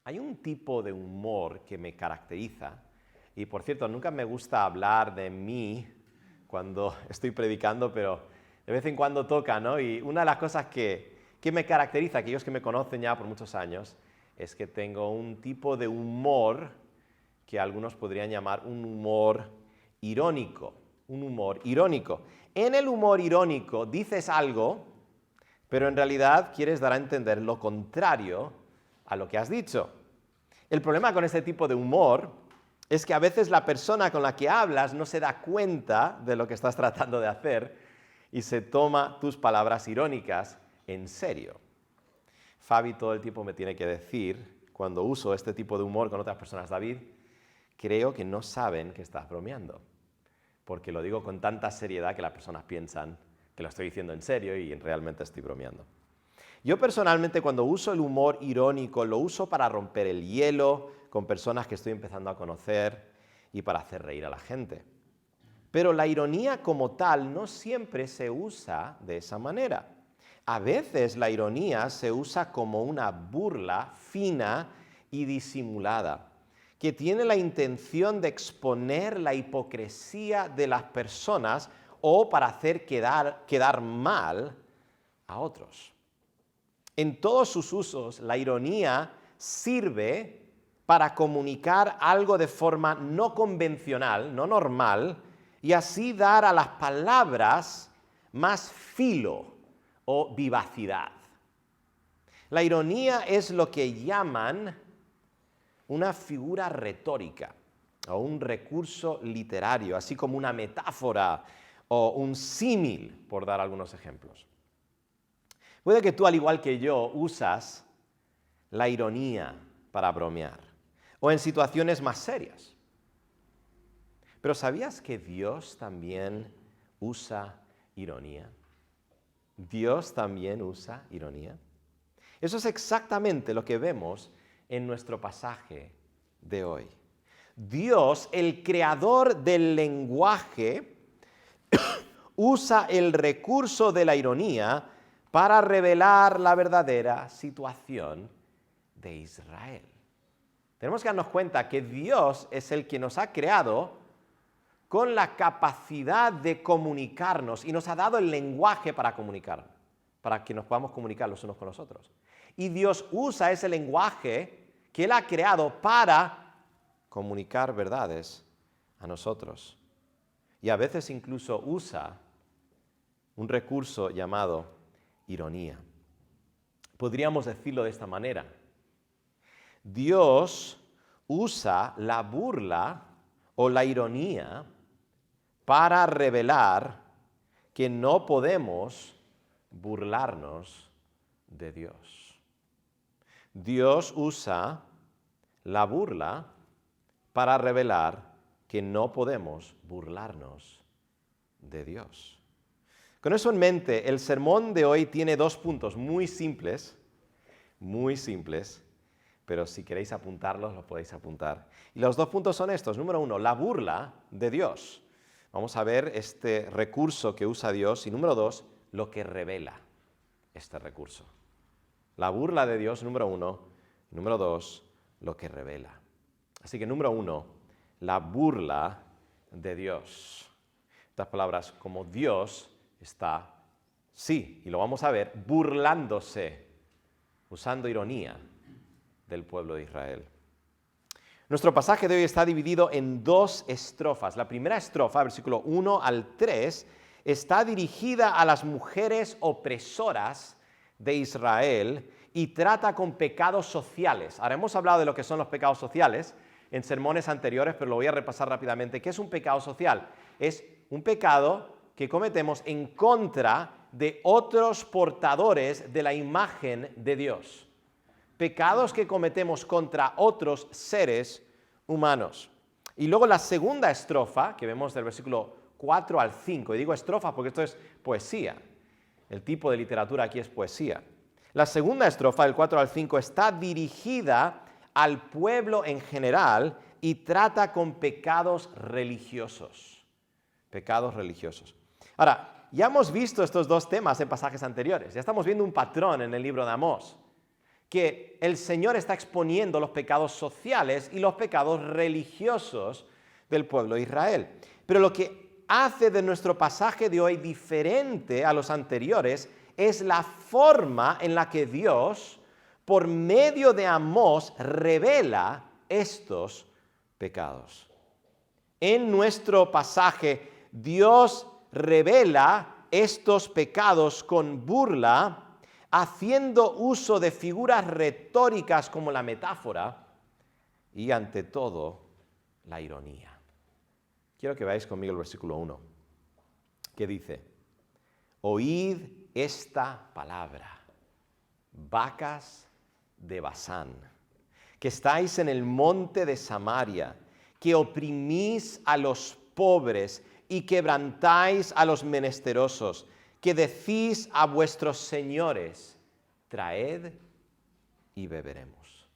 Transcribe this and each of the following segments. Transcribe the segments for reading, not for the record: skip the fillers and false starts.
Hay un tipo de humor que me caracteriza, y por cierto, nunca me gusta hablar de mí cuando estoy predicando, pero de vez en cuando toca, ¿no? Y una de las cosas que me caracteriza, aquellos que me conocen ya por muchos años, es que tengo un tipo de humor que algunos podrían llamar un humor irónico. Un humor irónico. En el humor irónico dices algo, pero en realidad quieres dar a entender lo contrario a lo que has dicho. El problema con este tipo de humor es que a veces la persona con la que hablas no se da cuenta de lo que estás tratando de hacer y se toma tus palabras irónicas en serio. Fabi todo el tiempo me tiene que decir, cuando uso este tipo de humor con otras personas, David, creo que no saben que estás bromeando, porque lo digo con tanta seriedad que las personas piensan que lo estoy diciendo en serio y realmente estoy bromeando. Yo personalmente cuando uso el humor irónico lo uso para romper el hielo con personas que estoy empezando a conocer y para hacer reír a la gente. Pero la ironía como tal no siempre se usa de esa manera. A veces la ironía se usa como una burla fina y disimulada, que tiene la intención de exponer la hipocresía de las personas o para hacer quedar mal a otros. En todos sus usos, la ironía sirve para comunicar algo de forma no convencional, no normal, y así dar a las palabras más filo o vivacidad. La ironía es lo que llaman una figura retórica o un recurso literario, así como una metáfora o un símil, por dar algunos ejemplos. Puede que tú, al igual que yo, usas la ironía para bromear o en situaciones más serias. Pero ¿sabías que Dios también usa ironía? Dios también usa ironía. Eso es exactamente lo que vemos en nuestro pasaje de hoy. Dios, el creador del lenguaje, usa el recurso de la ironía para revelar la verdadera situación de Israel. Tenemos que darnos cuenta que Dios es el que nos ha creado con la capacidad de comunicarnos y nos ha dado el lenguaje para comunicar, para que nos podamos comunicar los unos con los otros. Y Dios usa ese lenguaje que Él ha creado para comunicar verdades a nosotros. Y a veces incluso usa un recurso llamado ironía. Podríamos decirlo de esta manera. Dios usa la burla o la ironía para revelar que no podemos burlarnos de Dios. Dios usa la burla para revelar que no podemos burlarnos de Dios. Con eso en mente, el sermón de hoy tiene 2 puntos muy simples, pero si queréis apuntarlos, los podéis apuntar. Y los 2 puntos son estos. Número 1, la burla de Dios. Vamos a ver este recurso que usa Dios. Y número 2, lo que revela este recurso. La burla de Dios, número 1. Y número 2, lo que revela. Así que número 1, la burla de Dios. En otras palabras, como Dios está, sí, y lo vamos a ver, burlándose, usando ironía del pueblo de Israel. Nuestro pasaje de hoy está dividido en 2 estrofas. La primera estrofa, versículo 1 al 3, está dirigida a las mujeres opresoras de Israel y trata con pecados sociales. Ahora hemos hablado de lo que son los pecados sociales en sermones anteriores, pero lo voy a repasar rápidamente. ¿Qué es un pecado social? Es un pecado que cometemos en contra de otros portadores de la imagen de Dios. Pecados que cometemos contra otros seres humanos. Y luego la segunda estrofa, que vemos del versículo 4 al 5, y digo estrofa porque esto es poesía. El tipo de literatura aquí es poesía. La segunda estrofa, del 4 al 5, está dirigida al pueblo en general y trata con pecados religiosos. Pecados religiosos. Ahora, ya hemos visto estos 2 temas en pasajes anteriores. Ya estamos viendo un patrón en el libro de Amós. que el Señor está exponiendo los pecados sociales y los pecados religiosos del pueblo de Israel. Pero lo que hace de nuestro pasaje de hoy diferente a los anteriores es la forma en la que Dios, por medio de Amós, revela estos pecados. En nuestro pasaje, Dios revela estos pecados con burla, haciendo uso de figuras retóricas como la metáfora y, ante todo, la ironía. Quiero que veáis conmigo el versículo 1, que dice: oíd esta palabra, vacas de Basán, que estáis en el monte de Samaria, que oprimís a los pobres y quebrantáis a los menesterosos, que decís a vuestros señores: traed y beberemos.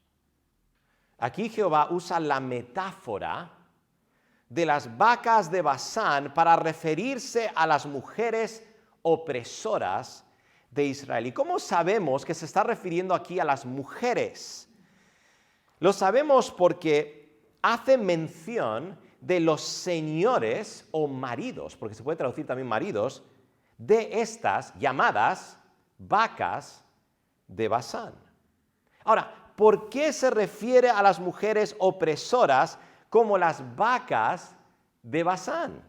Aquí Jehová usa la metáfora de las vacas de Basán para referirse a las mujeres opresoras de Israel. ¿Y cómo sabemos que se está refiriendo aquí a las mujeres? Lo sabemos porque hace mención de los señores o maridos, porque se puede traducir también maridos, de estas llamadas vacas de Basán. Ahora, ¿por qué se refiere a las mujeres opresoras como las vacas de Basán?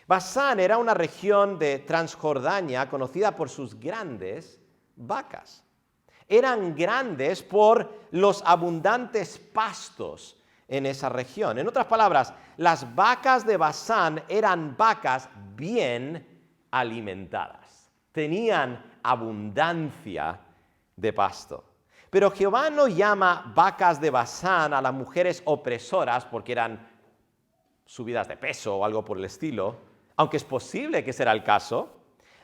Basán era una región de Transjordania conocida por sus grandes vacas. Eran grandes por los abundantes pastos en esa región. En otras palabras, las vacas de Basán eran vacas bien alimentadas. Tenían abundancia de pasto. Pero Jehová no llama vacas de Basán a las mujeres opresoras porque eran subidas de peso o algo por el estilo, aunque es posible que será el caso.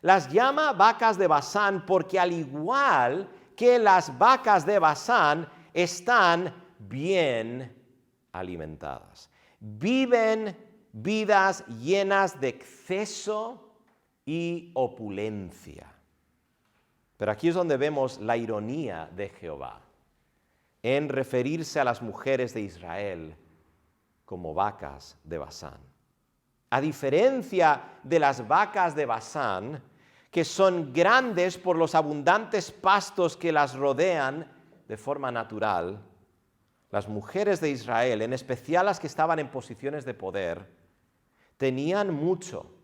Las llama vacas de Basán porque, al igual que las vacas de Basán, están bien alimentadas. Viven vidas llenas de exceso y opulencia. Pero aquí es donde vemos la ironía de Jehová en referirse a las mujeres de Israel como vacas de Basán. A diferencia de las vacas de Basán, que son grandes por los abundantes pastos que las rodean de forma natural, las mujeres de Israel, en especial las que estaban en posiciones de poder, tenían mucho,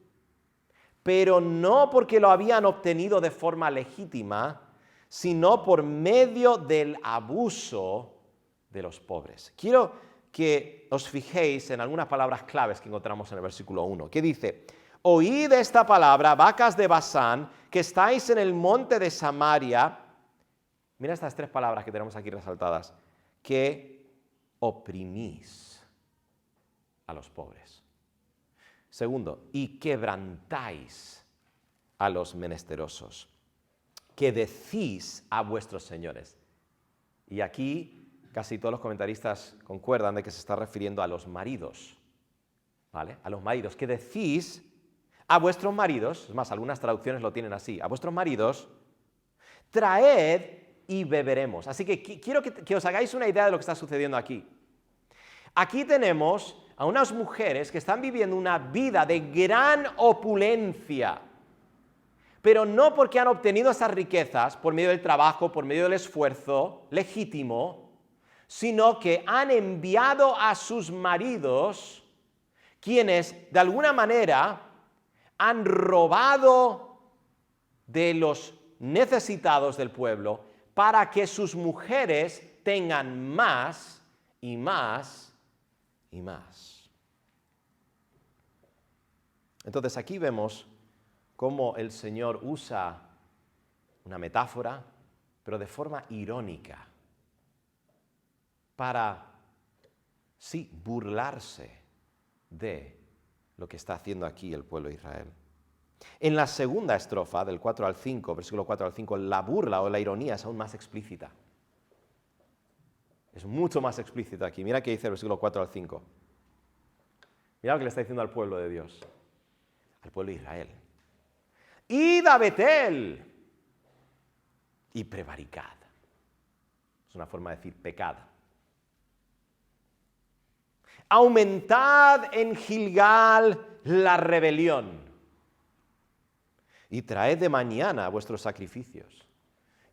pero no porque lo habían obtenido de forma legítima, sino por medio del abuso de los pobres. Quiero que os fijéis en algunas palabras claves que encontramos en el versículo 1, que dice: oíd esta palabra, vacas de Basán, que estáis en el monte de Samaria. Mira estas tres palabras que tenemos aquí resaltadas: que oprimís a los pobres. Segundo, y quebrantáis a los menesterosos, que decís a vuestros señores. Y aquí casi todos los comentaristas concuerdan de que se está refiriendo a los maridos, ¿vale? A los maridos, que decís a vuestros maridos, es más, algunas traducciones lo tienen así: a vuestros maridos, traed y beberemos. Así que quiero que os hagáis una idea de lo que está sucediendo aquí. Aquí tenemos a unas mujeres que están viviendo una vida de gran opulencia, pero no porque han obtenido esas riquezas por medio del trabajo, por medio del esfuerzo legítimo, sino que han enviado a sus maridos, quienes de alguna manera han robado de los necesitados del pueblo para que sus mujeres tengan más y más y más. Entonces aquí vemos cómo el Señor usa una metáfora, pero de forma irónica, para, sí, burlarse de lo que está haciendo aquí el pueblo de Israel. En la segunda estrofa, del 4 al 5, versículo 4 al 5, la burla o la ironía es aún más explícita. Es mucho más explícita aquí. Mira qué dice el versículo 4 al 5. Mira lo que le está diciendo al pueblo de Dios, al pueblo de Israel. Id a Betel y prevaricad. una forma de decir pecad. Aumentad en Gilgal la rebelión y traed de mañana vuestros sacrificios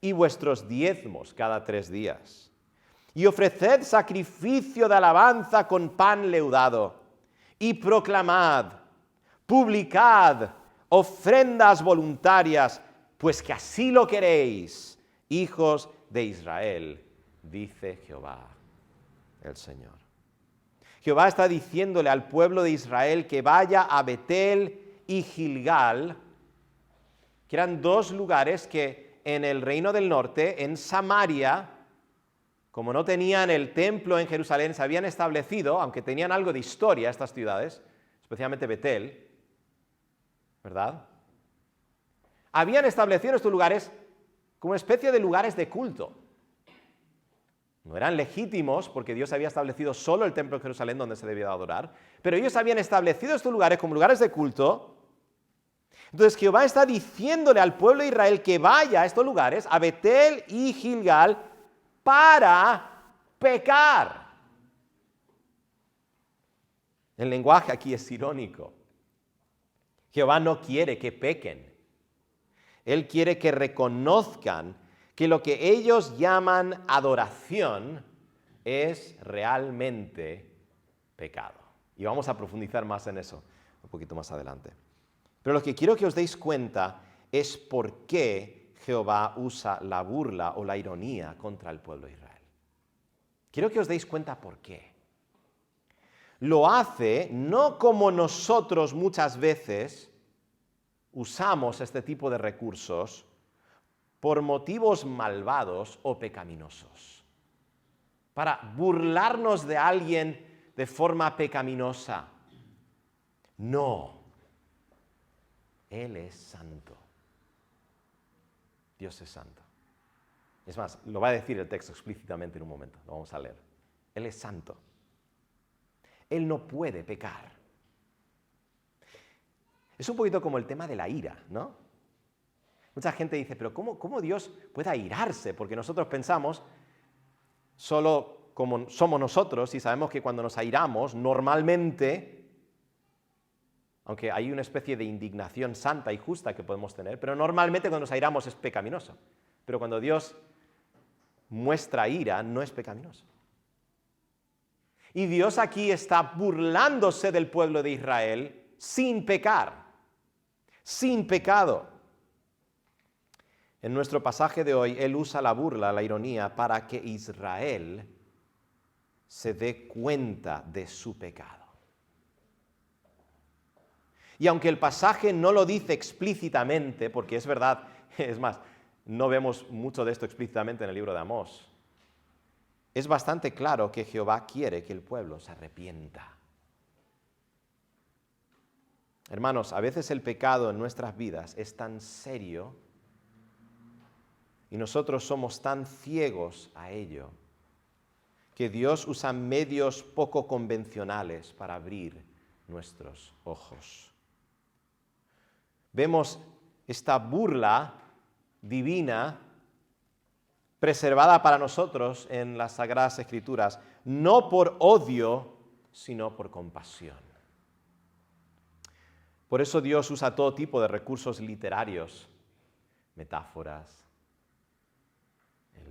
y vuestros diezmos cada 3 días. Y ofreced sacrificio de alabanza con pan leudado y proclamad, publicad ofrendas voluntarias, pues que así lo queréis, hijos de Israel, dice Jehová el Señor. Jehová está diciéndole al pueblo de Israel que vaya a Betel y Gilgal, que eran 2 lugares que en el reino del norte, en Samaria, como no tenían el templo en Jerusalén, se habían establecido, aunque tenían algo de historia estas ciudades, especialmente Betel, ¿verdad? Habían establecido estos lugares como una especie de lugares de culto. No eran legítimos porque Dios había establecido solo el templo en Jerusalén donde se debía adorar, pero ellos habían establecido estos lugares como lugares de culto. Entonces Jehová está diciéndole al pueblo de Israel que vaya a estos lugares, a Betel y Gilgal, para pecar. El lenguaje aquí es irónico. Jehová no quiere que pequen. Él quiere que reconozcan que lo que ellos llaman adoración es realmente pecado. Y vamos a profundizar más en eso un poquito más adelante. Pero lo que quiero que os deis cuenta es por qué Jehová usa la burla o la ironía contra el pueblo de Israel. Quiero que os deis cuenta por qué. Lo hace no como nosotros muchas veces usamos este tipo de recursos por motivos malvados o pecaminosos, para burlarnos de alguien de forma pecaminosa. No, Él es santo. Dios es santo. Es más, lo va a decir el texto explícitamente en un momento, lo vamos a leer. Él es santo. Él no puede pecar. Es un poquito como el tema de la ira, ¿no? Mucha gente dice, pero ¿cómo Dios puede airarse? Porque nosotros pensamos solo como somos nosotros y sabemos que cuando nos airamos, normalmente, aunque hay una especie de indignación santa y justa que podemos tener, pero normalmente cuando nos airamos es pecaminoso. Pero cuando Dios muestra ira, no es pecaminoso. Y Dios aquí está burlándose del pueblo de Israel sin pecar, sin pecado. En nuestro pasaje de hoy, Él usa la burla, la ironía, para que Israel se dé cuenta de su pecado. Y aunque el pasaje no lo dice explícitamente, porque es verdad, es más, no vemos mucho de esto explícitamente en el libro de Amós, es bastante claro que Jehová quiere que el pueblo se arrepienta. Hermanos, a veces el pecado en nuestras vidas es tan serio y nosotros somos tan ciegos a ello que Dios usa medios poco convencionales para abrir nuestros ojos. Vemos esta burla divina preservada para nosotros en las Sagradas Escrituras, no por odio, sino por compasión. Por eso Dios usa todo tipo de recursos literarios, metáforas,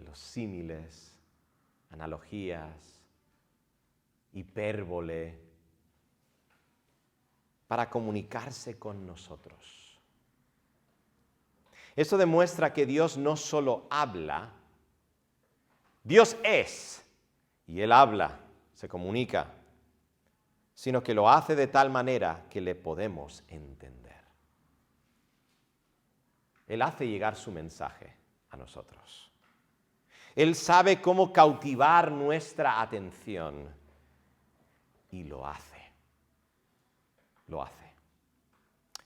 los símiles, analogías, hipérbole, para comunicarse con nosotros. Esto demuestra que Dios no solo habla, Dios es, y Él habla, se comunica, sino que lo hace de tal manera que le podemos entender. Él hace llegar su mensaje a nosotros. Él sabe cómo cautivar nuestra atención y lo hace,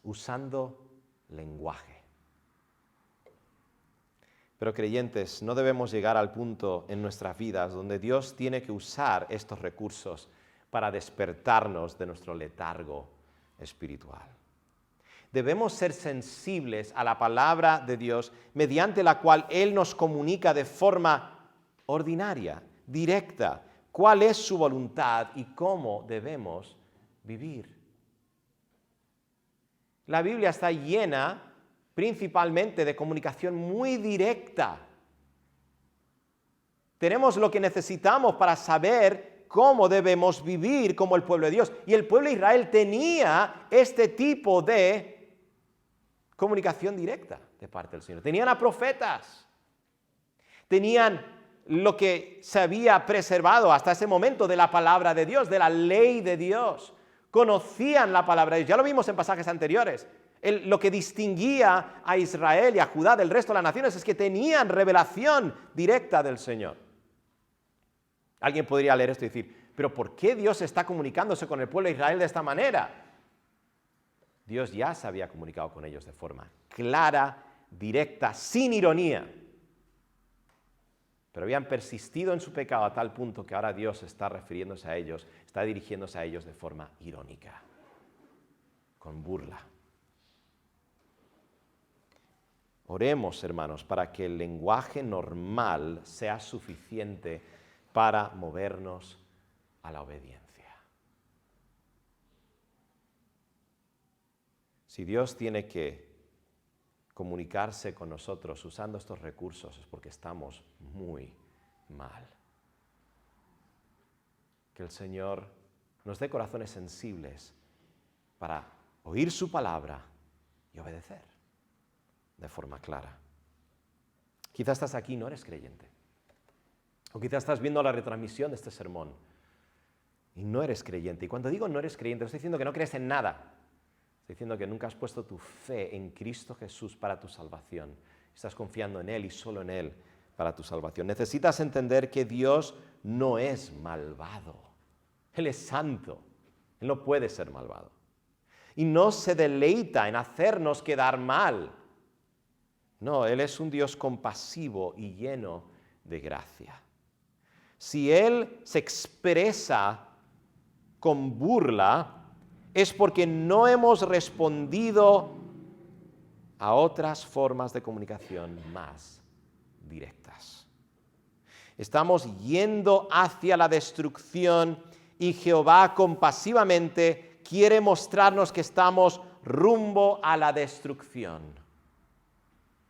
usando lenguaje. Pero creyentes, no debemos llegar al punto en nuestras vidas donde Dios tiene que usar estos recursos para despertarnos de nuestro letargo espiritual. Debemos ser sensibles a la palabra de Dios mediante la cual Él nos comunica de forma ordinaria, directa. ¿Cuál es su voluntad y cómo debemos vivir? La Biblia está llena principalmente de comunicación muy directa. Tenemos lo que necesitamos para saber cómo debemos vivir como el pueblo de Dios. Y el pueblo de Israel tenía este tipo de comunicación directa de parte del Señor. Tenían a profetas. Tenían lo que se había preservado hasta ese momento de la palabra de Dios, de la ley de Dios. Conocían la palabra de Dios. Ya lo vimos en pasajes anteriores. Lo que distinguía a Israel y a Judá del resto de las naciones es que tenían revelación directa del Señor. Alguien podría leer esto y decir, ¿pero por qué Dios está comunicándose con el pueblo de Israel de esta manera? Dios ya se había comunicado con ellos de forma clara, directa, sin ironía. Pero habían persistido en su pecado a tal punto que ahora Dios está refiriéndose a ellos, está dirigiéndose a ellos de forma irónica, con burla. Oremos, hermanos, para que el lenguaje normal sea suficiente para movernos a la obediencia. Si Dios tiene que comunicarse con nosotros usando estos recursos es porque estamos muy mal. Que el Señor nos dé corazones sensibles para oír su palabra y obedecer de forma clara. Quizás estás aquí y no eres creyente. O quizás estás viendo la retransmisión de este sermón y no eres creyente. Y cuando digo no eres creyente, no estoy diciendo que no crees en nada. Estoy diciendo que nunca has puesto tu fe en Cristo Jesús para tu salvación. Estás confiando en Él y solo en Él para tu salvación. Necesitas entender que Dios no es malvado. Él es santo. Él no puede ser malvado. Y no se deleita en hacernos quedar mal. No, Él es un Dios compasivo y lleno de gracia. Si Él se expresa con burla, es porque no hemos respondido a otras formas de comunicación más directas. Estamos yendo hacia la destrucción y Jehová compasivamente quiere mostrarnos que estamos rumbo a la destrucción.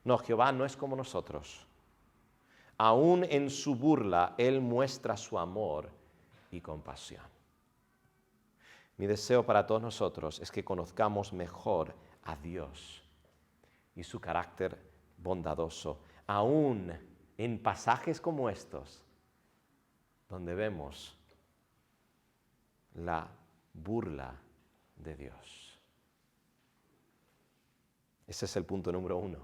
No, Jehová no es como nosotros. Aún en su burla, Él muestra su amor y compasión. Mi deseo para todos nosotros es que conozcamos mejor a Dios y su carácter bondadoso, aún en pasajes como estos, donde vemos la burla de Dios. Ese es el punto número 1,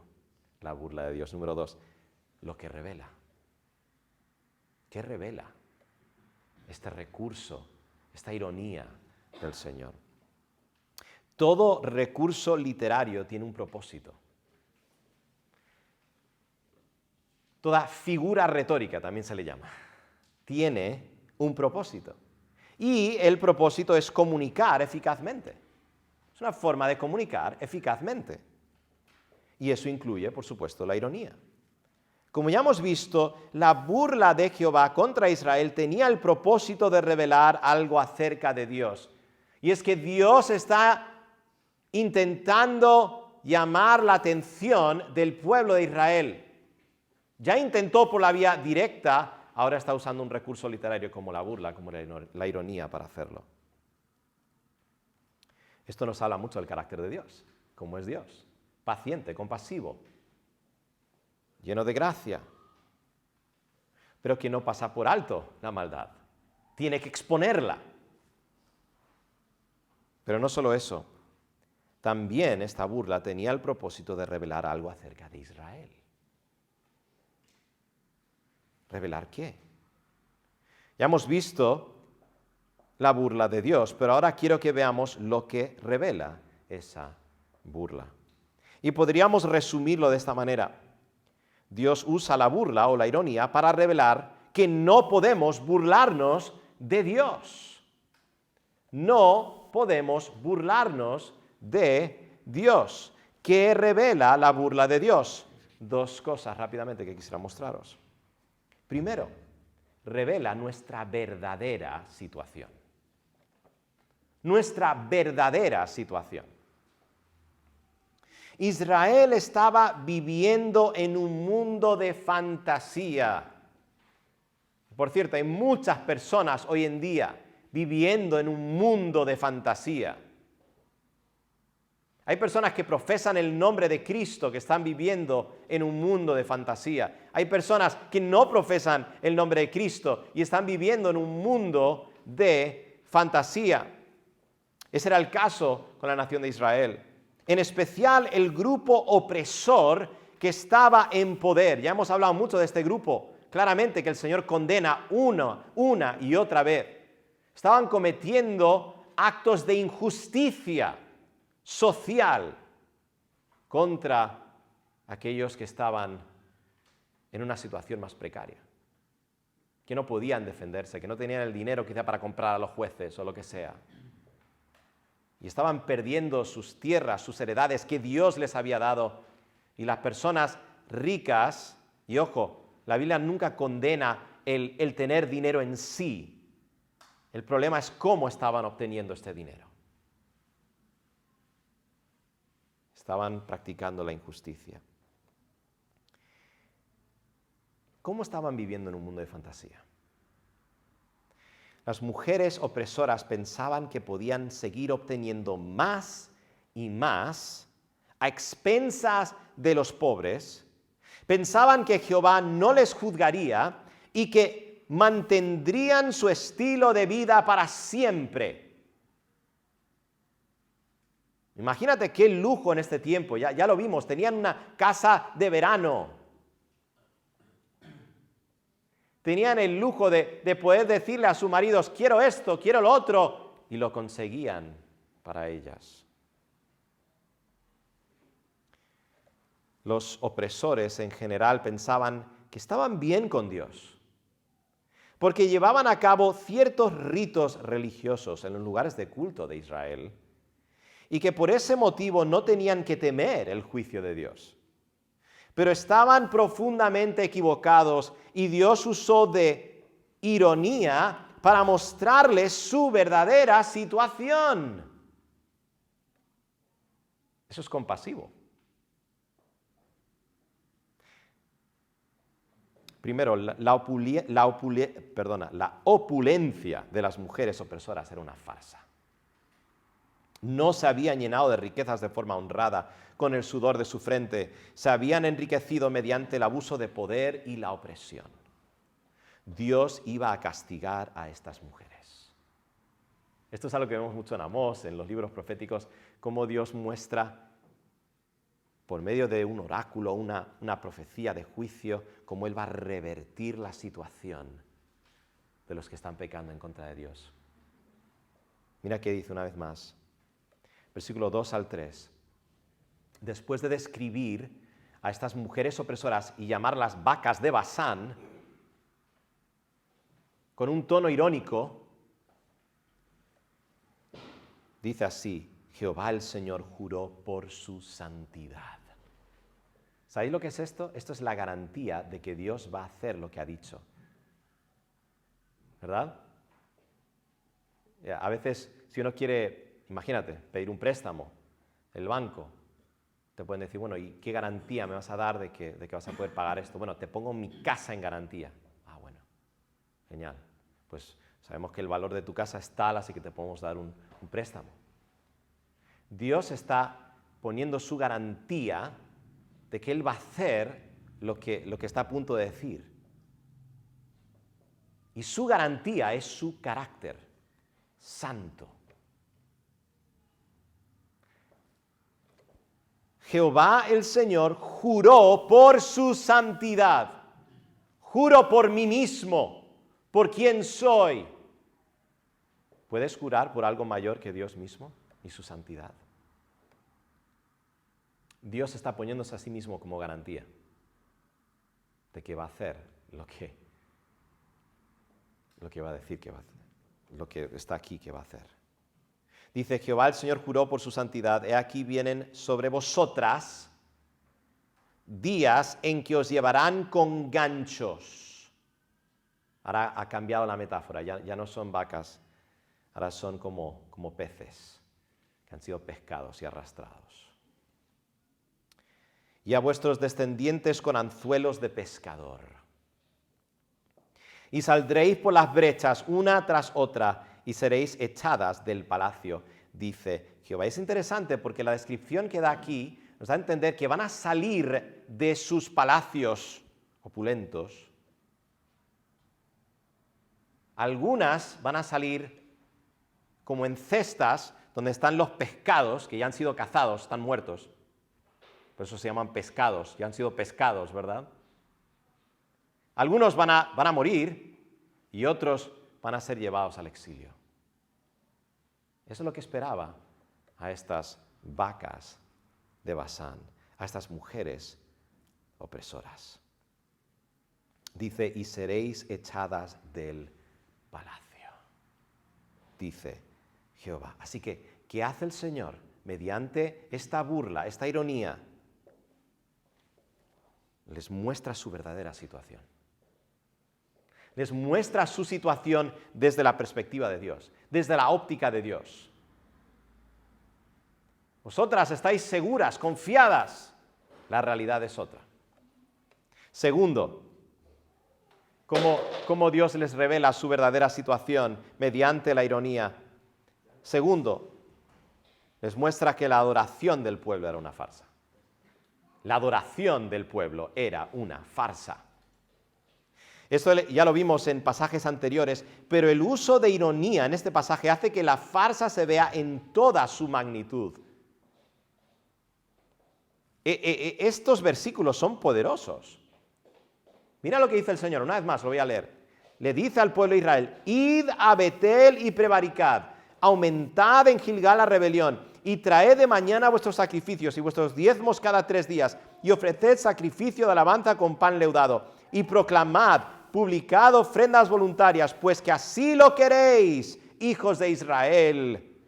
la burla de Dios. Número 2, lo que revela. ¿Qué revela este recurso, esta ironía del Señor? Todo recurso literario tiene un propósito. Toda figura retórica, también se le llama, tiene un propósito. Y el propósito es comunicar eficazmente. Es una forma de comunicar eficazmente. Y eso incluye, por supuesto, la ironía. Como ya hemos visto, la burla de Jehová contra Israel tenía el propósito de revelar algo acerca de Dios. Y es que Dios está intentando llamar la atención del pueblo de Israel. Ya intentó por la vía directa, ahora está usando un recurso literario como la burla, como la ironía para hacerlo. Esto nos habla mucho del carácter de Dios, cómo es Dios, paciente, compasivo, lleno de gracia, pero que no pasa por alto la maldad, tiene que exponerla. Pero no solo eso, también esta burla tenía el propósito de revelar algo acerca de Israel. ¿Revelar qué? Ya hemos visto la burla de Dios, pero ahora quiero que veamos lo que revela esa burla. Y podríamos resumirlo de esta manera. Dios usa la burla o la ironía para revelar que no podemos burlarnos de Dios. No podemos burlarnos de Dios. ¿Qué revela la burla de Dios? Dos cosas rápidamente que quisiera mostraros. Primero, revela nuestra verdadera situación. Nuestra verdadera situación. Israel estaba viviendo en un mundo de fantasía. Por cierto, hay muchas personas hoy en día viviendo en un mundo de fantasía. Hay personas que profesan el nombre de Cristo que están viviendo en un mundo de fantasía. Hay personas que no profesan el nombre de Cristo y están viviendo en un mundo de fantasía. Ese era el caso con la nación de Israel. En especial el grupo opresor que estaba en poder. Ya hemos hablado mucho de este grupo. Claramente que el Señor condena una y otra vez. Estaban cometiendo actos de injusticia social contra aquellos que estaban en una situación más precaria, que no podían defenderse, que no tenían el dinero quizá para comprar a los jueces o lo que sea. Y estaban perdiendo sus tierras, sus heredades que Dios les había dado. Y las personas ricas, y ojo, la Biblia nunca condena el tener dinero en sí. El problema es cómo estaban obteniendo este dinero. Estaban practicando la injusticia. ¿Cómo estaban viviendo en un mundo de fantasía? Las mujeres opresoras pensaban que podían seguir obteniendo más y más a expensas de los pobres. Pensaban que Jehová no les juzgaría y que mantendrían su estilo de vida para siempre. Imagínate qué lujo en este tiempo, ya lo vimos, tenían una casa de verano. Tenían el lujo de poder decirle a sus maridos, quiero esto, quiero lo otro, y lo conseguían para ellas. Los opresores en general pensaban que estaban bien con Dios, porque llevaban a cabo ciertos ritos religiosos en los lugares de culto de Israel, y que por ese motivo no tenían que temer el juicio de Dios. Pero estaban profundamente equivocados y Dios usó de ironía para mostrarles su verdadera situación. Eso es compasivo. Primero, la opulencia de las mujeres opresoras era una farsa. No se habían llenado de riquezas de forma honrada con el sudor de su frente. Se habían enriquecido mediante el abuso de poder y la opresión. Dios iba a castigar a estas mujeres. Esto es algo que vemos mucho en Amós, en los libros proféticos, cómo Dios muestra por medio de un oráculo, una profecía de juicio, cómo Él va a revertir la situación de los que están pecando en contra de Dios. Mira qué dice una vez más. Versículo 2 al 3. Después de describir a estas mujeres opresoras y llamarlas vacas de Basán, con un tono irónico, dice así, Jehová el Señor juró por su santidad. ¿Sabéis lo que es esto? Esto es la garantía de que Dios va a hacer lo que ha dicho. ¿Verdad? A veces, si uno quiere, imagínate, pedir un préstamo, el banco, te pueden decir, bueno, ¿y qué garantía me vas a dar de que vas a poder pagar esto? Bueno, te pongo mi casa en garantía. Ah, bueno, genial. Pues sabemos que el valor de tu casa es tal, así que te podemos dar un préstamo. Dios está poniendo su garantía de que Él va a hacer lo que está a punto de decir. Y su garantía es su carácter santo. Jehová el Señor juró por su santidad. Juro por mí mismo, por quien soy. ¿Puedes jurar por algo mayor que Dios mismo y su santidad? Dios está poniéndose a sí mismo como garantía de que va a hacer lo que va a decir que va a hacer, lo que está aquí que va a hacer. Dice, Jehová el Señor juró por su santidad, he aquí vienen sobre vosotras días en que os llevarán con ganchos. Ahora ha cambiado la metáfora, ya no son vacas, ahora son como peces que han sido pescados y arrastrados. Y a vuestros descendientes con anzuelos de pescador. Y saldréis por las brechas una tras otra y seréis echadas del palacio, dice Jehová. Es interesante porque la descripción que da aquí nos da a entender que van a salir de sus palacios opulentos. Algunas van a salir como en cestas donde están los pescados que ya han sido cazados, están muertos. Por eso se llaman pescados, ya han sido pescados, ¿verdad? Algunos van a morir y otros van a ser llevados al exilio. Eso es lo que esperaba a estas vacas de Basán, a estas mujeres opresoras. Dice, y seréis echadas del palacio, dice Jehová. Así que, ¿qué hace el Señor mediante esta burla, esta ironía? Les muestra su verdadera situación. Les muestra su situación desde la perspectiva de Dios, desde la óptica de Dios. Vosotras estáis seguras, confiadas. La realidad es otra. Segundo, cómo Dios les revela su verdadera situación mediante la ironía. Segundo, les muestra que la adoración del pueblo era una farsa. La adoración del pueblo era una farsa. Esto ya lo vimos en pasajes anteriores, pero el uso de ironía en este pasaje hace que la farsa se vea en toda su magnitud. Estos versículos son poderosos. Mira lo que dice el Señor, una vez más lo voy a leer. Le dice al pueblo de Israel, id a Betel y prevaricad, aumentad en Gilgal la rebelión, y traed de mañana vuestros sacrificios y vuestros diezmos cada 3 días, y ofreced sacrificio de alabanza con pan leudado, y proclamad, publicad ofrendas voluntarias, pues que así lo queréis, hijos de Israel,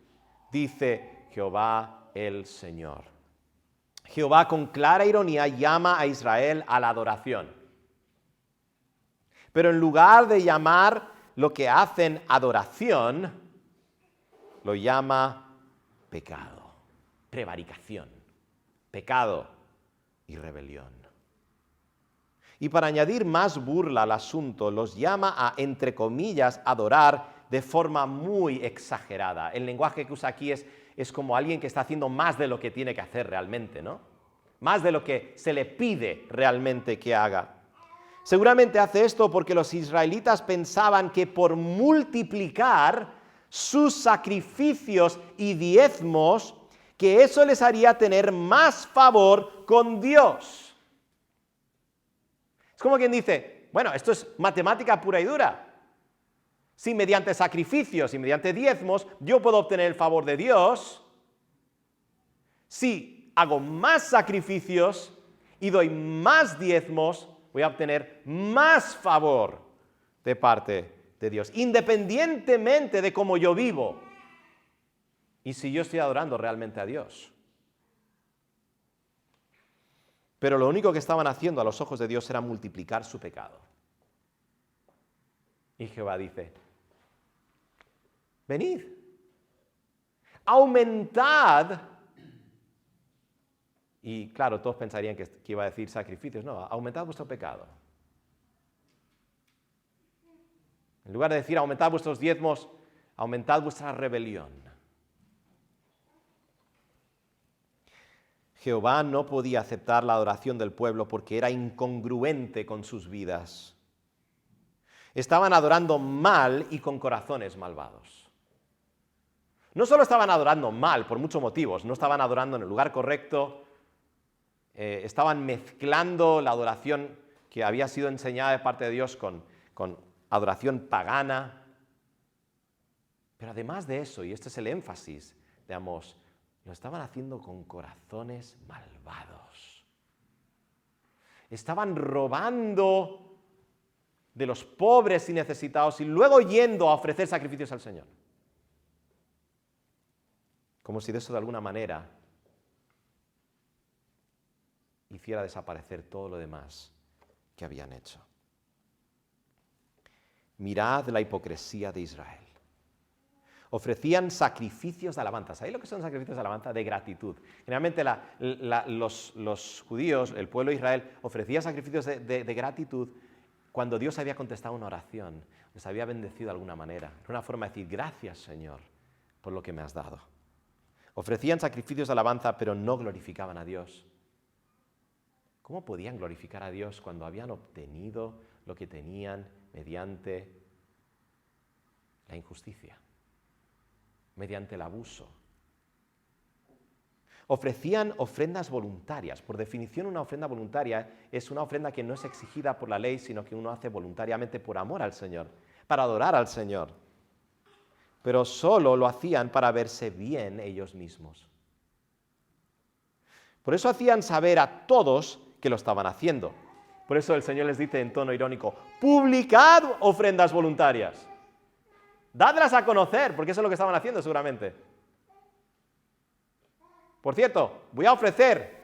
dice Jehová el Señor. Jehová con clara ironía llama a Israel a la adoración. Pero en lugar de llamar lo que hacen adoración, lo llama pecado, prevaricación, pecado y rebelión. Y para añadir más burla al asunto, los llama a, entre comillas, adorar de forma muy exagerada. El lenguaje que usa aquí es como alguien que está haciendo más de lo que tiene que hacer realmente, ¿no? Más de lo que se le pide realmente que haga. Seguramente hace esto porque los israelitas pensaban que por multiplicar sus sacrificios y diezmos, que eso les haría tener más favor con Dios. Es como quien dice, bueno, esto es matemática pura y dura. Si mediante sacrificios y mediante diezmos yo puedo obtener el favor de Dios, si hago más sacrificios y doy más diezmos, voy a obtener más favor de parte de Dios, independientemente de cómo yo vivo y si yo estoy adorando realmente a Dios. Pero lo único que estaban haciendo a los ojos de Dios era multiplicar su pecado. Y Jehová dice, venid, aumentad. Y claro, todos pensarían que iba a decir sacrificios. No, aumentad vuestro pecado. En lugar de decir aumentad vuestros diezmos, aumentad vuestra rebelión. Jehová no podía aceptar la adoración del pueblo porque era incongruente con sus vidas. Estaban adorando mal y con corazones malvados. No solo estaban adorando mal por muchos motivos, no estaban adorando en el lugar correcto, estaban mezclando la adoración que había sido enseñada de parte de Dios con adoración pagana. Pero además de eso, y este es el énfasis de Amós, lo estaban haciendo con corazones malvados. Estaban robando de los pobres y necesitados y luego yendo a ofrecer sacrificios al Señor. Como si de eso de alguna manera hiciera desaparecer todo lo demás que habían hecho. Mirad la hipocresía de Israel. Ofrecían sacrificios de alabanza. ¿Sabéis lo que son sacrificios de alabanza? De gratitud. Generalmente los judíos, el pueblo de Israel, ofrecía sacrificios de gratitud cuando Dios había contestado una oración, les había bendecido de alguna manera. Era una forma de decir, gracias, Señor, por lo que me has dado. Ofrecían sacrificios de alabanza, pero no glorificaban a Dios. ¿Cómo podían glorificar a Dios cuando habían obtenido lo que tenían mediante la injusticia, mediante el abuso? Ofrecían ofrendas voluntarias. Por definición, una ofrenda voluntaria es una ofrenda que no es exigida por la ley, sino que uno hace voluntariamente por amor al Señor, para adorar al Señor. Pero solo lo hacían para verse bien ellos mismos. Por eso hacían saber a todos que lo estaban haciendo. Por eso el Señor les dice en tono irónico, publicad ofrendas voluntarias. Dadlas a conocer, porque eso es lo que estaban haciendo seguramente. Por cierto, voy a ofrecer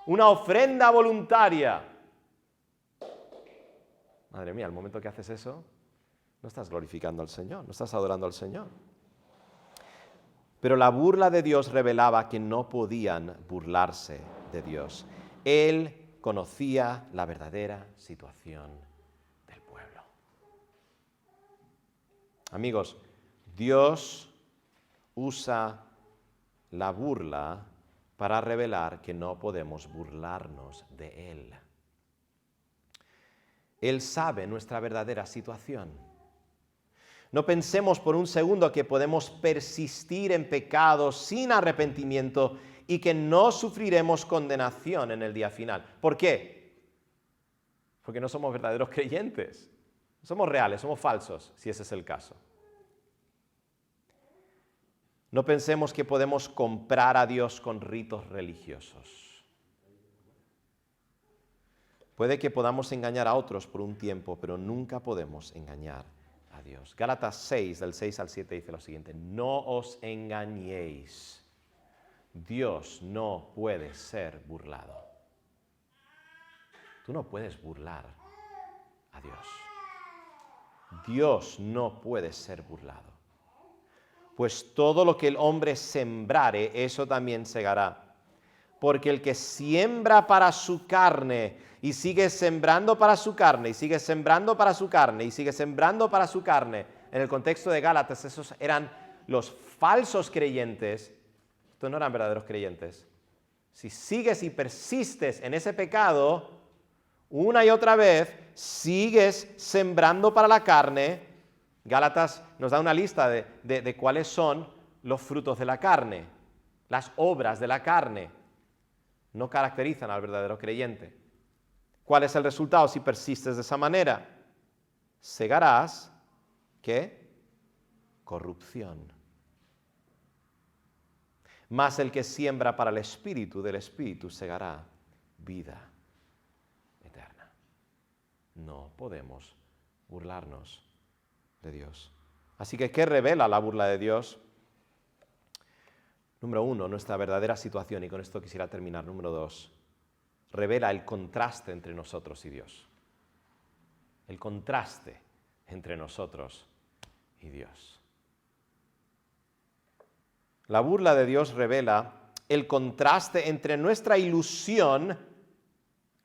una ofrenda voluntaria. Madre mía, al momento que haces eso, no estás glorificando al Señor, no estás adorando al Señor. Pero la burla de Dios revelaba que no podían burlarse de Dios. Él conocía la verdadera situación del pueblo. Amigos, Dios usa la burla para revelar que no podemos burlarnos de Él. Él sabe nuestra verdadera situación. No pensemos por un segundo que podemos persistir en pecados sin arrepentimiento y que no sufriremos condenación en el día final. ¿Por qué? Porque no somos verdaderos creyentes. Somos reales, somos falsos, si ese es el caso. No pensemos que podemos comprar a Dios con ritos religiosos. Puede que podamos engañar a otros por un tiempo, pero nunca podemos engañar a Dios. Gálatas 6, del 6 al 7 dice lo siguiente, no os engañéis, Dios no puede ser burlado. Tú no puedes burlar a Dios. Dios no puede ser burlado. Pues todo lo que el hombre sembrare, eso también segará. Porque el que siembra para su carne y sigue sembrando para su carne y sigue sembrando para su carne y sigue sembrando para su carne, en el contexto de Gálatas, esos eran los falsos creyentes, estos no eran verdaderos creyentes. Si sigues y persistes en ese pecado, una y otra vez, sigues sembrando para la carne. Gálatas nos da una lista de cuáles son los frutos de la carne, las obras de la carne. No caracterizan al verdadero creyente. ¿Cuál es el resultado si persistes de esa manera? Segarás, ¿qué? Corrupción. Mas el que siembra para el Espíritu, del Espíritu segará vida eterna. No podemos burlarnos de Dios. Así que, ¿qué revela la burla de Dios? Número 1, nuestra verdadera situación, y con esto quisiera terminar. Número 2, revela el contraste entre nosotros y Dios. El contraste entre nosotros y Dios. La burla de Dios revela el contraste entre nuestra ilusión,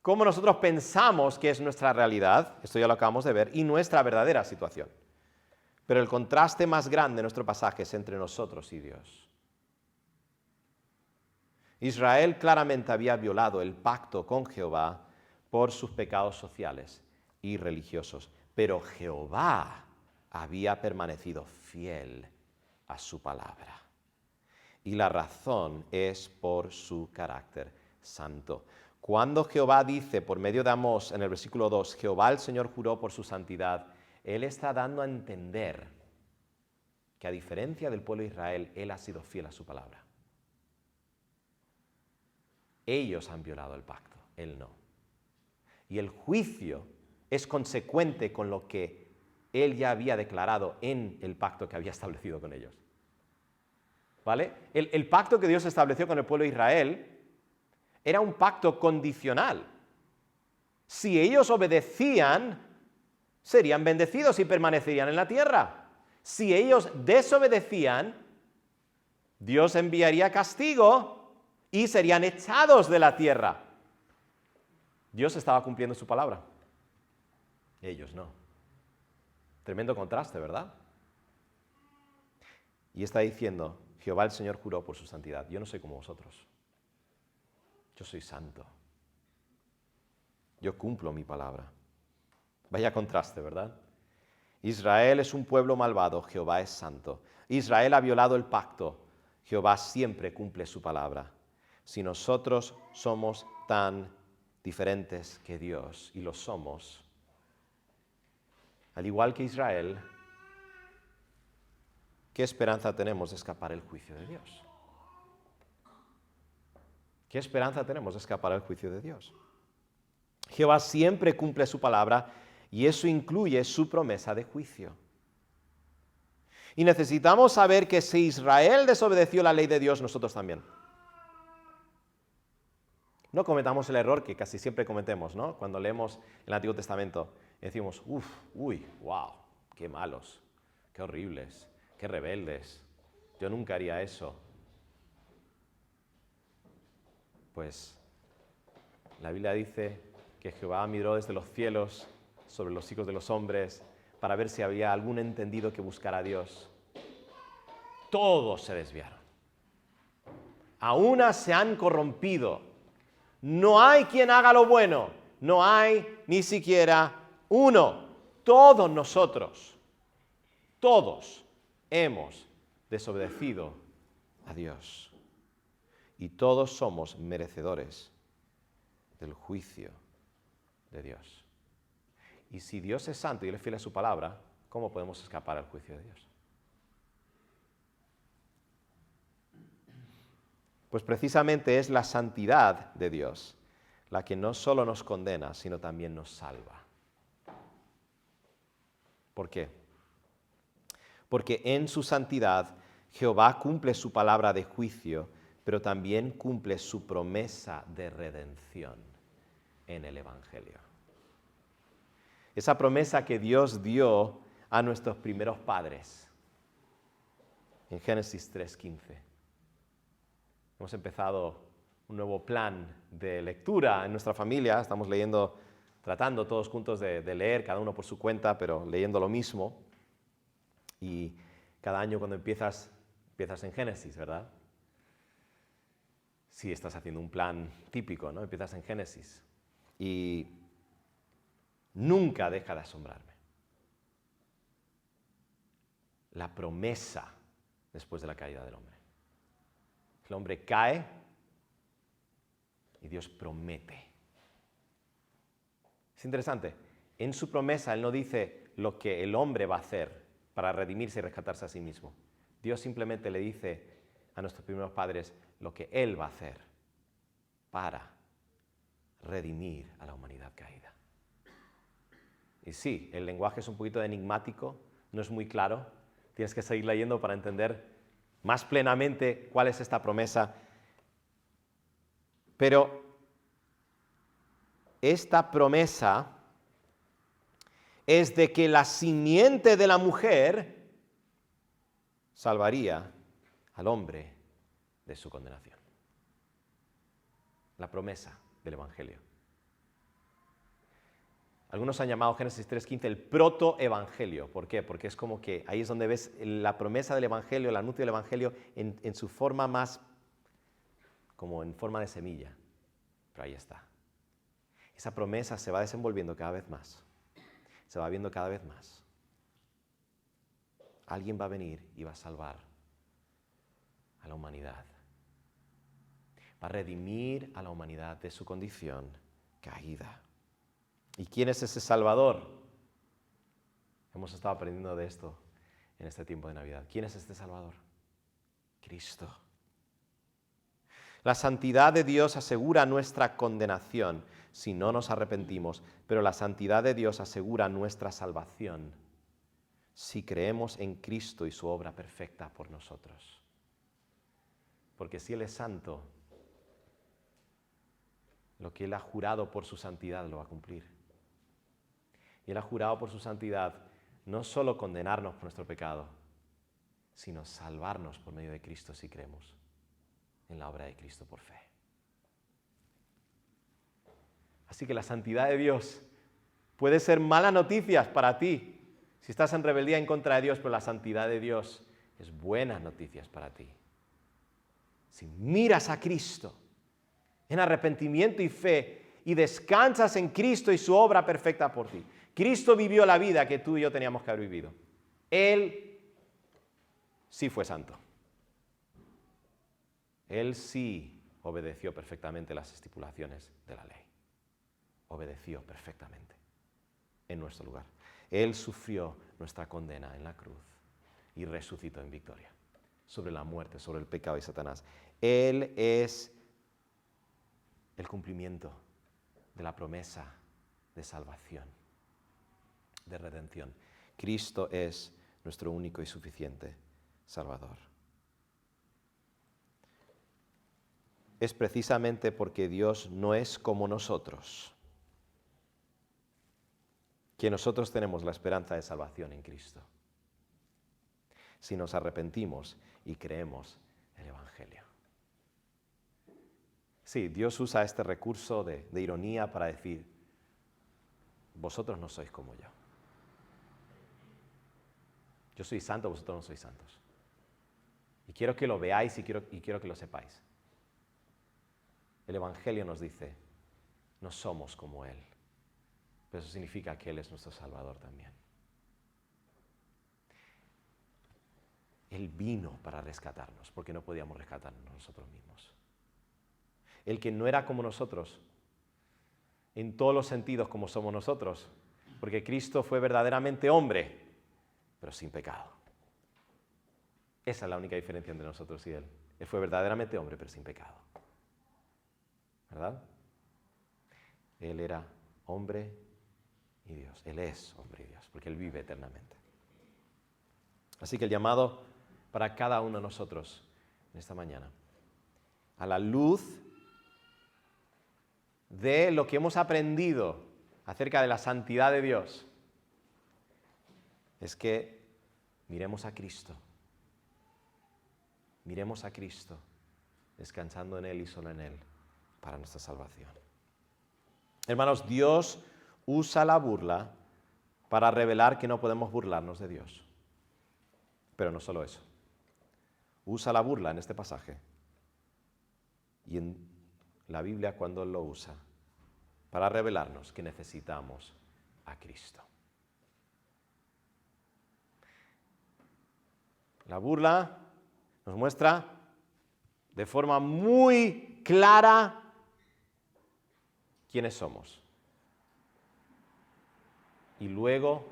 cómo nosotros pensamos que es nuestra realidad, esto ya lo acabamos de ver, y nuestra verdadera situación. Pero el contraste más grande de nuestro pasaje es entre nosotros y Dios. Israel claramente había violado el pacto con Jehová por sus pecados sociales y religiosos, pero Jehová había permanecido fiel a su palabra. Y la razón es por su carácter santo. Cuando Jehová dice por medio de Amós en el versículo 2, Jehová el Señor juró por su santidad, Él está dando a entender que a diferencia del pueblo de Israel, Él ha sido fiel a su palabra. Ellos han violado el pacto, Él no. Y el juicio es consecuente con lo que Él ya había declarado en el pacto que había establecido con ellos. ¿Vale? El pacto que Dios estableció con el pueblo de Israel era un pacto condicional. Si ellos obedecían, serían bendecidos y permanecerían en la tierra. Si ellos desobedecían, Dios enviaría castigo y serían echados de la tierra. Dios estaba cumpliendo su palabra. Ellos no. Tremendo contraste, ¿verdad? Y está diciendo, Jehová el Señor juró por su santidad. Yo no soy como vosotros. Yo soy santo. Yo cumplo mi palabra. Vaya contraste, ¿verdad? Israel es un pueblo malvado, Jehová es santo. Israel ha violado el pacto, Jehová siempre cumple su palabra. Si nosotros somos tan diferentes que Dios, y lo somos, al igual que Israel, ¿qué esperanza tenemos de escapar el juicio de Dios? ¿Qué esperanza tenemos de escapar el juicio de Dios? Jehová siempre cumple su palabra y eso incluye su promesa de juicio. Y necesitamos saber que si Israel desobedeció la ley de Dios, nosotros también. No cometamos el error que casi siempre cometemos, ¿no? Cuando leemos el Antiguo Testamento, decimos, wow, qué malos, qué horribles, qué rebeldes. Yo nunca haría eso. Pues la Biblia dice que Jehová miró desde los cielos sobre los hijos de los hombres para ver si había algún entendido que buscara a Dios. Todos se desviaron. A una se han corrompido. No hay quien haga lo bueno. No hay ni siquiera uno. Todos nosotros, todos hemos desobedecido a Dios. Y todos somos merecedores del juicio de Dios. Y si Dios es santo y Él es fiel a su palabra, ¿cómo podemos escapar al juicio de Dios? Pues precisamente es la santidad de Dios la que no solo nos condena, sino también nos salva. ¿Por qué? Porque en su santidad Jehová cumple su palabra de juicio, pero también cumple su promesa de redención en el Evangelio. Esa promesa que Dios dio a nuestros primeros padres en Génesis 3:15. Hemos empezado un nuevo plan de lectura en nuestra familia. Estamos leyendo, tratando todos juntos de leer, cada uno por su cuenta, pero leyendo lo mismo. Y cada año cuando empiezas en Génesis, ¿verdad? Si estás haciendo un plan típico, ¿no? Empiezas en Génesis. Y nunca deja de asombrarme la promesa después de la caída del hombre. El hombre cae y Dios promete. Es interesante. En su promesa Él no dice lo que el hombre va a hacer para redimirse y rescatarse a sí mismo. Dios simplemente le dice a nuestros primeros padres lo que Él va a hacer para redimir a la humanidad caída. Y sí, el lenguaje es un poquito enigmático, no es muy claro. Tienes que seguir leyendo para entender más plenamente cuál es esta promesa. Pero esta promesa es de que la simiente de la mujer salvaría al hombre de su condenación. La promesa del Evangelio. Algunos han llamado Génesis 3:15 el protoevangelio. ¿Por qué? Porque es como que ahí es donde ves la promesa del Evangelio, el anuncio del Evangelio en su forma más, como en forma de semilla. Pero ahí está. Esa promesa se va desenvolviendo cada vez más. Se va viendo cada vez más. Alguien va a venir y va a salvar a la humanidad. Va a redimir a la humanidad de su condición caída. ¿Y quién es ese Salvador? Hemos estado aprendiendo de esto en este tiempo de Navidad. ¿Quién es este Salvador? Cristo. La santidad de Dios asegura nuestra condenación si no nos arrepentimos, pero la santidad de Dios asegura nuestra salvación si creemos en Cristo y su obra perfecta por nosotros. Porque si Él es santo, lo que Él ha jurado por su santidad lo va a cumplir. Y Él ha jurado por su santidad no solo condenarnos por nuestro pecado, sino salvarnos por medio de Cristo si creemos en la obra de Cristo por fe. Así que la santidad de Dios puede ser malas noticias para ti si estás en rebeldía en contra de Dios, pero la santidad de Dios es buenas noticias para ti. Si miras a Cristo en arrepentimiento y fe y descansas en Cristo y su obra perfecta por ti. Cristo vivió la vida que tú y yo teníamos que haber vivido. Él sí fue santo. Él sí obedeció perfectamente las estipulaciones de la ley. Obedeció perfectamente en nuestro lugar. Él sufrió nuestra condena en la cruz y resucitó en victoria sobre la muerte, sobre el pecado y Satanás. Él es el cumplimiento de la promesa de salvación, de redención. Cristo es nuestro único y suficiente Salvador. Es precisamente porque Dios no es como nosotros que nosotros tenemos la esperanza de salvación en Cristo, si nos arrepentimos y creemos el Evangelio. Sí, Dios usa este recurso de ironía para decir, vosotros no sois como yo. Yo soy santo, vosotros no sois santos. Y quiero que lo veáis y quiero que lo sepáis. El Evangelio nos dice, no somos como Él, pero eso significa que Él es nuestro Salvador también. Él vino para rescatarnos, porque no podíamos rescatarnos nosotros mismos. El que no era como nosotros, en todos los sentidos como somos nosotros, porque Cristo fue verdaderamente hombre, pero sin pecado. Esa es la única diferencia entre nosotros y Él. Él fue verdaderamente hombre, pero sin pecado. ¿Verdad? Él era hombre y Dios. Él es hombre y Dios, porque Él vive eternamente. Así que el llamado para cada uno de nosotros en esta mañana, a la luz de lo que hemos aprendido acerca de la santidad de Dios, es que miremos a Cristo. Miremos a Cristo, descansando en Él y solo en Él, para nuestra salvación. Hermanos, Dios usa la burla para revelar que no podemos burlarnos de Dios. Pero no solo eso. Usa la burla en este pasaje y en la Biblia cuando lo usa para revelarnos que necesitamos a Cristo. La burla nos muestra de forma muy clara quiénes somos. Y luego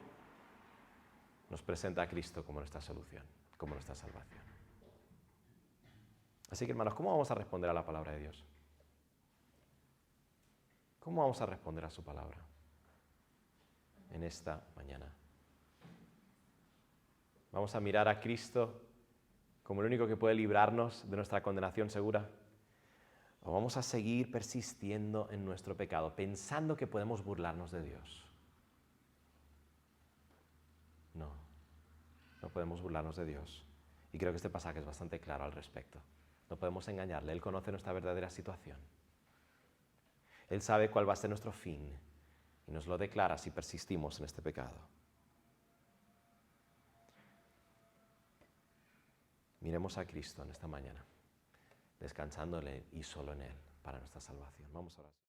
nos presenta a Cristo como nuestra solución, como nuestra salvación. Así que, hermanos, ¿cómo vamos a responder a la palabra de Dios? ¿Cómo vamos a responder a su palabra en esta mañana? ¿Vamos a mirar a Cristo como el único que puede librarnos de nuestra condenación segura? ¿O vamos a seguir persistiendo en nuestro pecado, pensando que podemos burlarnos de Dios? No podemos burlarnos de Dios. Y creo que este pasaje es bastante claro al respecto. No podemos engañarle. Él conoce nuestra verdadera situación. Él sabe cuál va a ser nuestro fin y nos lo declara si persistimos en este pecado. Miremos a Cristo en esta mañana, descansando en Él y solo en Él para nuestra salvación. Vamos a orar.